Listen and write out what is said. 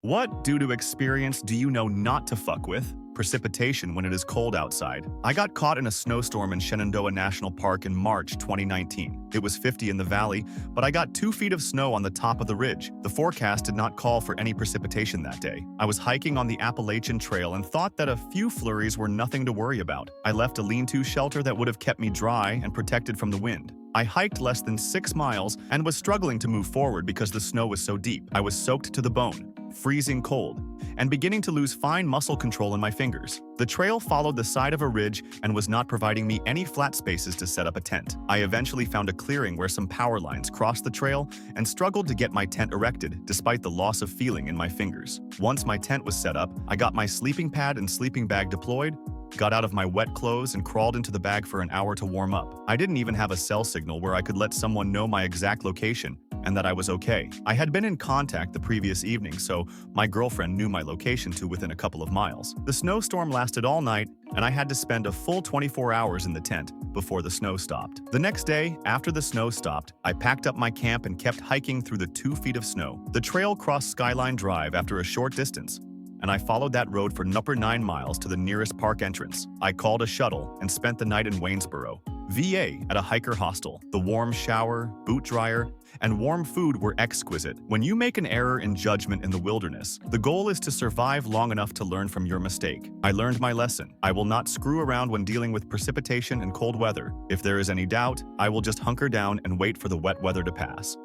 What, due to experience, do you know not to fuck with? Precipitation when it is cold outside. I got caught in a snowstorm in Shenandoah National Park in March 2019. It was 50 in the valley, but I got 2 feet of snow on the top of the ridge. The forecast did not call for any precipitation that day. I was hiking on the Appalachian Trail and thought that a few flurries were nothing to worry about. I left a lean-to shelter that would have kept me dry and protected from the wind. I hiked less than 6 miles and was struggling to move forward because the snow was so deep. I was soaked to the bone, freezing cold, and beginning to lose fine muscle control in my fingers. The trail followed the side of a ridge and was not providing me any flat spaces to set up a tent. I eventually found a clearing where some power lines crossed the trail and struggled to get my tent erected despite the loss of feeling in my fingers. Once my tent was set up, I got my sleeping pad and sleeping bag deployed, got out of my wet clothes and crawled into the bag for an hour to warm up. I didn't even have a cell signal where I could let someone know my exact location and that I was okay. I had been in contact the previous evening, so my girlfriend knew my location to within a couple of miles. The snowstorm lasted all night, and I had to spend a full 24 hours in the tent before the snow stopped. The next day, after the snow stopped, I packed up my camp and kept hiking through the 2 feet of snow. The trail crossed Skyline Drive after a short distance, and I followed that road for another 9 miles to the nearest park entrance. I called a shuttle and spent the night in Waynesboro, VA, at a hiker hostel. The warm shower, boot dryer, and warm food were exquisite. When you make an error in judgment in the wilderness, the goal is to survive long enough to learn from your mistake. I learned my lesson. I will not screw around when dealing with precipitation and cold weather. If there is any doubt, I will just hunker down and wait for the wet weather to pass.